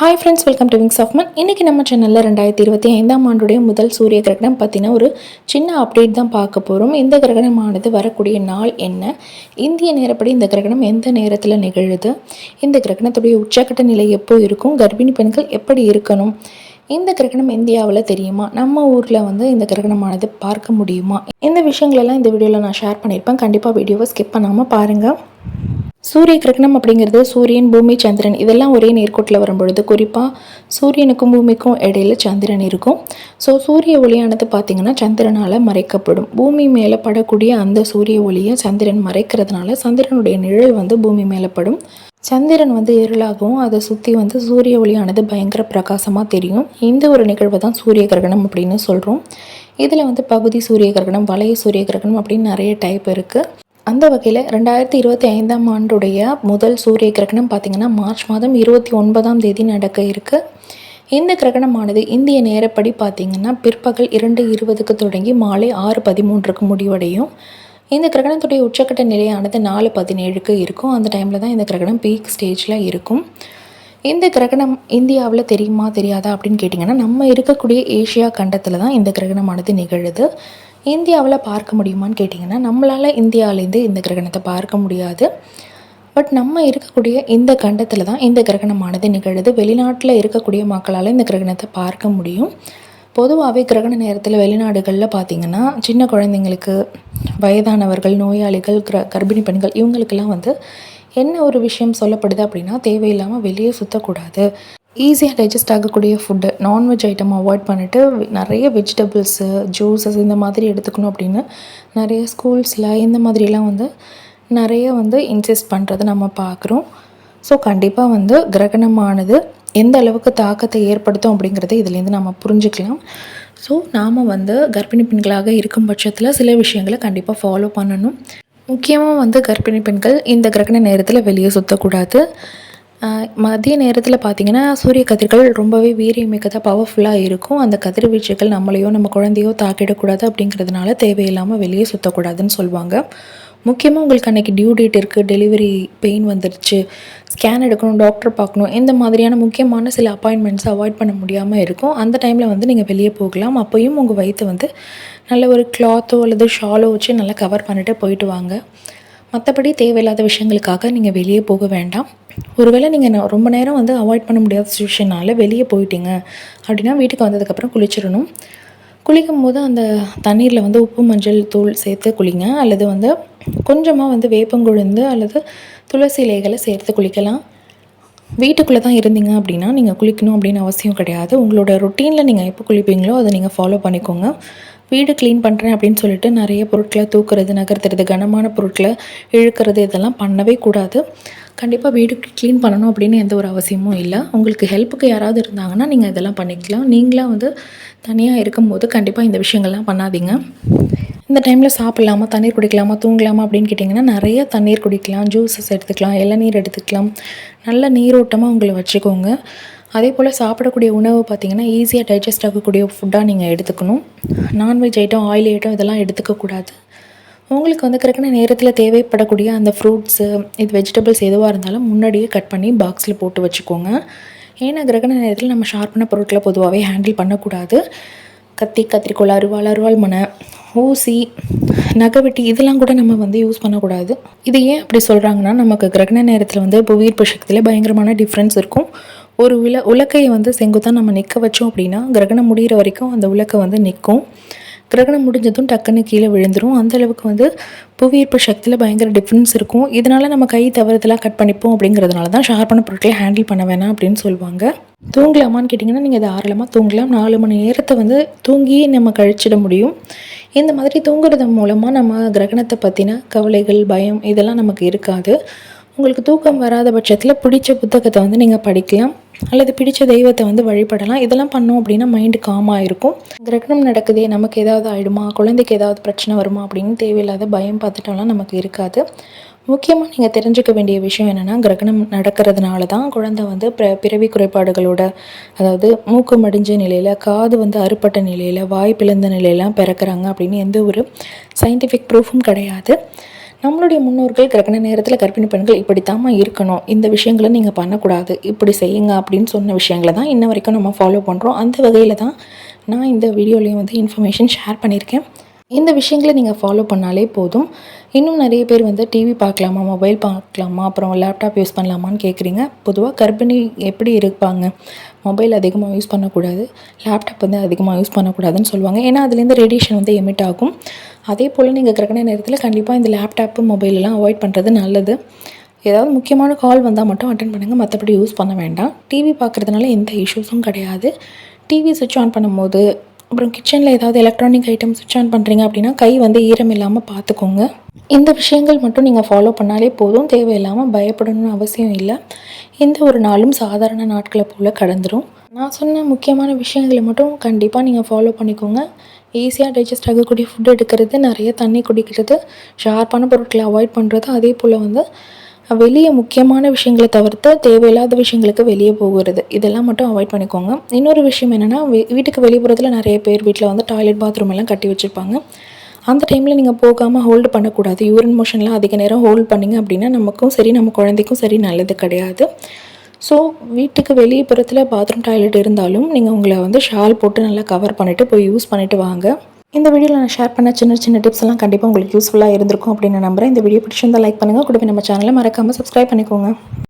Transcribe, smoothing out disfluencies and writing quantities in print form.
Hi friends, welcome to wings of man. இன்றைக்கி நம்ம சேனலில் 2025ஆம் ஆண்டுடைய முதல் சூரிய கிரகணம் பற்றின ஒரு சின்ன அப்டேட் தான் பார்க்க போகிறோம். இந்த கிரகணமானது வரக்கூடிய நாள் என்ன, இந்திய நேரப்படி இந்த கிரகணம் எந்த நேரத்தில் நிகழுது, இந்த கிரகணத்துடைய உச்சக்கட்ட நிலை எப்போ இருக்கும், கர்ப்பிணி பெண்கள் எப்படி இருக்கணும், இந்த கிரகணம் இந்தியாவில் தெரியுமா, நம்ம ஊரில் இந்த கிரகணமானது பார்க்க முடியுமா, இந்த விஷயங்களெல்லாம் இந்த வீடியோவில் நான் ஷேர் பண்ணியிருப்பேன். கண்டிப்பாக வீடியோவை ஸ்கிப் பண்ணாமல் பாருங்கள். சூரிய கிரகணம் அப்படிங்கிறது சூரியன், பூமி, சந்திரன் இதெல்லாம் ஒரே நேர்கோட்டில் வரும்பொழுது குறிப்பாக சூரியனுக்கும் பூமிக்கும் இடையில சந்திரன் இருக்கும். ஸோ சூரிய ஒளியானது பார்த்திங்கன்னா சந்திரனால் மறைக்கப்படும். பூமி மேலே படக்கூடிய அந்த சூரிய ஒளியை சந்திரன் மறைக்கிறதுனால சந்திரனுடைய நிழல் பூமி மேலே படும். சந்திரன் இருளாகவும் அதை சுற்றி சூரிய ஒளியானது பயங்கர பிரகாசமாக தெரியும். இந்த ஒரு நிகழ்வை தான் சூரிய கிரகணம் அப்படின்னு சொல்கிறோம். இதில் பகுதி சூரிய கிரகணம், வளைய சூரிய கிரகணம் அப்படின்னு நிறைய டைப் இருக்குது. அந்த வகையில் 2025ஆம் ஆண்டுடைய முதல் சூரிய கிரகணம் பார்த்திங்கன்னா மார்ச் மாதம் 29ஆம் தேதி நடக்க இருக்குது. இந்த கிரகணமானது இந்திய நேரப்படி பார்த்திங்கன்னா பிற்பகல் 2:20க்கு தொடங்கி மாலை 6:13க்கு முடிவடையும். இந்த கிரகணத்துடைய உச்சக்கட்ட நிலையானது 4:17க்கு இருக்கும். அந்த டைமில் தான் இந்த கிரகணம் பீக் ஸ்டேஜில் இருக்கும். இந்த கிரகணம் இந்தியாவில் தெரியுமா தெரியாதா அப்படின்னு கேட்டிங்கன்னா, நம்ம இருக்கக்கூடிய ஏஷியா கண்டத்தில் தான் இந்த கிரகணமானது நிகழுது. இந்தியாவில் பார்க்க முடியுமான்னு கேட்டிங்கன்னா, நம்மளால் இந்தியாவிலேருந்து இந்த கிரகணத்தை பார்க்க முடியாது. பட் நம்ம இருக்கக்கூடிய இந்த கண்டத்தில் தான் இந்த கிரகணமானது நிகழுது. வெளிநாட்டில் இருக்கக்கூடிய மக்களால் இந்த கிரகணத்தை பார்க்க முடியும். பொதுவாகவே கிரகண நேரத்தில் வெளிநாடுகளில் பார்த்திங்கன்னா சின்ன குழந்தைங்களுக்கு, வயதானவர்கள், நோயாளிகள், கர்ப்பிணி பெண்கள் இவங்களுக்கெல்லாம் என்ன ஒரு விஷயம் சொல்லப்படுது அப்படின்னா, தேவையில்லாமல் வெளியே சுற்றக்கூடாது, ஈஸியாக டைஜஸ்ட் ஆகக்கூடிய ஃபுட்டு, நான்வெஜ் ஐட்டம் அவாய்ட் பண்ணிவிட்டு நிறைய வெஜிடபிள்ஸு, ஜூஸஸ் இந்த மாதிரி எடுத்துக்கணும் அப்படின்னு நிறைய ஸ்கூல்ஸில் இந்த மாதிரிலாம் நிறைய இன்சிஸ்ட் பண்ணுறதை நம்ம பார்க்குறோம். ஸோ கண்டிப்பாக கிரகணமானது எந்த அளவுக்கு தாக்கத்தை ஏற்படுத்தும் அப்படிங்கிறத இதுலேருந்து நம்ம புரிஞ்சுக்கலாம். ஸோ நாம் கர்ப்பிணி பெண்களாக இருக்கும் பட்சத்தில் சில விஷயங்களை கண்டிப்பாக ஃபாலோ பண்ணணும். முக்கியமாக கர்ப்பிணி பெண்கள் இந்த கிரகண நேரத்தில் வெளியே சுற்றக்கூடாது. மதிய நேரத்தில் பார்த்திங்கன்னா சூரிய கதிர்கள் ரொம்பவே வீரியமிக்கதாக பவர்ஃபுல்லாக இருக்கும். அந்த கதிர்வீச்சுகள் நம்மளையோ நம்ம குழந்தையோ தாக்கிடக்கூடாது. அப்படிங்கிறதுனால தேவையில்லாமல் வெளியே சுற்றக்கூடாதுன்னு சொல்லுவாங்க. முக்கியமாக உங்களுக்கு அன்றைக்கி டியூ டேட் இருக்குது, டெலிவரி பெயின் வந்துருச்சு, ஸ்கேன் எடுக்கணும், டாக்டர் பார்க்கணும், இந்த மாதிரியான முக்கியமான சில அப்பாயின்மெண்ட்ஸ் அவாய்ட் பண்ண முடியாமல் இருக்கும். அந்த டைமில் நீங்கள் வெளியே போகலாம். அப்போயும் உங்கள் வயிற்று நல்ல ஒரு கிளாத்தோ அல்லது ஷாலோ வச்சு நல்லா கவர் பண்ணிட்டு போயிட்டு வாங்க. மற்றபடி தேவையில்லாத விஷயங்களுக்காக நீங்கள் வெளியே போக வேண்டாம். ஒருவேளை நீங்கள் ரொம்ப நேரம் அவாய்ட் பண்ண முடியாத சுச்சுவேஷனால் வெளியே போயிட்டீங்க அப்படின்னா வீட்டுக்கு வந்ததுக்கப்புறம் குளிச்சிடணும். குளிக்கும் போது அந்த தண்ணீரில் உப்பு, மஞ்சள் தூள் சேர்த்து குளிங்க. அல்லது கொஞ்சமாக வேப்பங்குழுந்து அல்லது துளசி இலைகளை சேர்த்து குளிக்கலாம். வீட்டுக்குள்ளே தான் இருந்தீங்க அப்படின்னா நீங்கள் குளிக்கணும் அப்படின்னு அவசியம் கிடையாது. உங்களோட ரொட்டீனில் நீங்கள் எப்போ குளிப்பீங்களோ அதை நீங்கள் ஃபாலோ பண்ணிக்கோங்க. வீடு க்ளீன் பண்ணுறேன் அப்படின்னு சொல்லிட்டு நிறைய பொருட்களை தூக்குறது, நகர்த்துறது, கனமான பொருட்களை இழுக்கிறது இதெல்லாம் பண்ணவே கூடாது. கண்டிப்பாக வீடு க்ளீன் பண்ணணும் அப்படின்னு எந்த ஒரு அவசியமும் இல்லை. உங்களுக்கு ஹெல்ப்புக்கு யாராவது இருந்தாங்கன்னா நீங்கள் இதெல்லாம் பண்ணிக்கலாம். நீங்களாக தனியாக இருக்கும்போது கண்டிப்பாக இந்த விஷயங்கள்லாம் பண்ணாதீங்க. இந்த டைமில் சாப்பிட்லாமா, தண்ணீர் குடிக்கலாமா, தூங்கலாமா அப்படின்னு கேட்டிங்கன்னா நிறைய தண்ணீர் குடிக்கலாம், ஜூஸஸ் எடுத்துக்கலாம், இளநீர் எடுத்துக்கலாம். நல்ல நீரோட்டமாக உங்களை வச்சுக்கோங்க. அதே போல் சாப்பிடக்கூடிய உணவு பார்த்திங்கன்னா ஈஸியாக டைஜஸ்ட் ஆகக்கூடிய ஃபுட்டாக நீங்கள் எடுத்துக்கணும். நான்வெஜ் ஐட்டம், ஆயில் ஐட்டம் இதெல்லாம் எடுத்துக்கக்கூடாது. உங்களுக்கு கிரகண நேரத்தில் தேவைப்படக்கூடிய அந்த ஃப்ரூட்ஸு, இது வெஜிடபிள்ஸ் எதுவாக இருந்தாலும் முன்னாடியே கட் பண்ணி பாக்ஸில் போட்டு வச்சுக்கோங்க. ஏன்னா கிரகண நேரத்தில் நம்ம ஷார்ப்பான பொருட்களை பொதுவாகவே ஹேண்டில் பண்ணக்கூடாது. கத்தி, கத்திரிக்கோள், அருவாள் மனை, ஊசி, நகைவெட்டி இதெல்லாம் கூட நம்ம யூஸ் பண்ணக்கூடாது. இது ஏன் அப்படி சொல்கிறாங்கன்னா, நமக்கு கிரகண நேரத்தில் புவியீர்ப்பு சக்தியில் பயங்கரமான டிஃப்ரென்ஸ் இருக்கும். ஒரு உலக்கையை செங்குத்தாக நம்ம நிற்க வச்சோம் அப்படின்னா கிரகணம் முடிகிற வரைக்கும் அந்த உலக்கை நிற்கும். கிரகணம் முடிஞ்சதும் டக்குன்னு கீழே விழுந்துடும். அந்தளவுக்கு புவியீர்ப்பு சக்தியில் பயங்கர டிஃப்ரென்ஸ் இருக்கும். இதனால் நம்ம கை தவறுதலாக கட் பண்ணிப்போம். அப்படிங்கிறதுனால தான் ஷார்ப்பான பொருட்களை ஹேண்டில் பண்ண வேணாம் அப்படின்னு சொல்லுவாங்க. தூங்கலாமான்னு கேட்டிங்கன்னா நீங்கள் தாராளமாக தூங்கலாம். 4 மணி நேரத்தை தூங்கியே நம்ம கழிச்சிட முடியும். இந்த மாதிரி தூங்குறது மூலமாக நம்ம கிரகணத்தை பற்றின கவலைகள், பயம் இதெல்லாம் நமக்கு இருக்காது. உங்களுக்கு தூக்கம் வராத பட்சத்தில் பிடிச்ச புத்தகத்தை நீங்கள் படிக்கலாம், அல்லது பிடிச்ச தெய்வத்தை வழிபடலாம். இதெல்லாம் பண்ணோம் அப்படின்னா மைண்டு காமாக இருக்கும். கிரகணம் நடக்குதே, நமக்கு ஏதாவது ஆகிடுமா, குழந்தைக்கு ஏதாவது பிரச்சனை வருமா அப்படின்னு தேவையில்லாத பயம் பார்த்துட்டோம்லாம் நமக்கு இருக்காது. முக்கியமாக நீங்கள் தெரிஞ்சுக்க வேண்டிய விஷயம் என்னென்னா, கிரகணம் நடக்கிறதுனால தான் குழந்தை பிறவி குறைபாடுகளோட, அதாவது மூக்கு மடிஞ்ச நிலையில், காது அறுபட்ட நிலையில், வாய் பிளந்த நிலையெல்லாம் பிறக்கிறாங்க அப்படின்னு எந்த ஒரு சயின்டிஃபிக் ப்ரூஃபும் கிடையாது. நம்மளுடைய முன்னோர்கள் கிரகண நேரத்தில் கர்ப்பிணி பெண்கள் இப்படித்தாம்மா இருக்கணும், இந்த விஷயங்களை நீங்கள் பண்ணக்கூடாது, இப்படி செய்யுங்க அப்படின்னு சொன்ன விஷயங்களை தான் இன்ன வரைக்கும் நம்ம ஃபாலோ பண்ணுறோம். அந்த வகையில் தான் நான் இந்த வீடியோலையும் வந்து இன்ஃபர்மேஷன் ஷேர் பண்ணியிருக்கேன். இந்த விஷயங்களை நீங்கள் ஃபாலோ பண்ணாலே போதும். இன்னும் நிறைய பேர் வந்து டிவி பார்க்கலாமா, மொபைல் பார்க்கலாமா, அப்புறம் லேப்டாப் யூஸ் பண்ணலாமான்னு கேட்குறீங்க. பொதுவாக கர்ப்பிணி எப்படி இருப்பாங்க, மொபைல் அதிகமாக யூஸ் பண்ணக்கூடாது, லேப்டாப் வந்து அதிகமாக யூஸ் பண்ணக்கூடாதுன்னு சொல்லுவாங்க. ஏன்னா அதுலேருந்து ரேடியேஷன் வந்து எமிட் ஆகும். அதே போல் நீங்கள் கிரகண நேரத்தில் கண்டிப்பாக இந்த லேப்டாப்பு மொபைலெலாம் அவாய்ட் பண்ணுறது நல்லது. ஏதாவது முக்கியமான கால் வந்தால் மட்டும் அட்டன் பண்ணுங்கள், மற்றபடி யூஸ் பண்ண வேண்டாம். டிவி பார்க்குறதுனால எந்த இஷ்யூஸும் கிடையாது. டிவி சுவிட்ச் ஆன் பண்ணும்போது, அப்புறம் கிச்சனில் ஏதாவது எலக்ட்ரானிக் ஐட்டம் சுவிட்ச் ஆன் பண்ணுறீங்க அப்படின்னா கை வந்து ஈரம் இல்லாமல் பார்த்துக்கோங்க. இந்த விஷயங்கள் மட்டும் நீங்கள் ஃபாலோ பண்ணாலே போதும். தேவையில்லாமல் பயப்படணும்னு அவசியம் இல்லை. எந்த ஒரு நாளும் சாதாரண நாட்களை போல் கடந்துடும். நான் சொன்ன முக்கியமான விஷயங்களை மட்டும் கண்டிப்பாக நீங்கள் ஃபாலோ பண்ணிக்கோங்க. ஈஸியாக டைஜஸ்ட் ஆகக்கூடிய ஃபுட் எடுக்கிறது, நிறைய தண்ணி குடிக்கிறது, ஷார்ப்பான பொருட்களை அவாய்ட் பண்ணுறது, அதே போல் வந்து வெளியே முக்கியமான விஷயங்களை தவிர்த்து தேவையில்லாத விஷயங்களுக்கு வெளியே போகிறது, இதெல்லாம் மட்டும் அவாய்ட் பண்ணிக்கோங்க. இன்னொரு விஷயம் என்னென்னா, வீட்டுக்கு வெளிப்புறத்தில் நிறைய பேர் வீட்டில் வந்து டாய்லெட் பாத்ரூம் எல்லாம் கட்டி வச்சுருப்பாங்க. அந்த டைமில் நீங்கள் போகாமல் ஹோல்டு பண்ணக்கூடாது. யூரின் மோஷன்லாம் அதிக நேரம் ஹோல்ட் பண்ணிங்க அப்படின்னா நமக்கும் சரி நம்ம குழந்தைக்கும் சரி நல்லது கிடையாது. ஸோ வீட்டுக்கு வெளிப்புறத்தில் பாத்ரூம் டாய்லெட் இருந்தாலும் நீங்கள் உங்களை வந்து ஷால் போட்டு நல்லா கவர் பண்ணிவிட்டு போய் யூஸ் பண்ணிவிட்டு வாங்க. இந்த வீடியோவில் நான் ஷேர் பண்ண சின்ன சின்ன டிப்ஸ் எல்லாம் கண்டிப்பாக உங்களுக்கு யூஸ்ஃபுல்லாக இருந்திருக்கும் அப்படின்னு நான் நம்புகிறேன். இந்த வீடியோ பிடிச்சிருந்தால் லைக் பண்ணுங்கள். கூடவே நம்ம சேனலை மறக்காமல் சப்ஸ்கிரைப் பண்ணிக்கோங்க.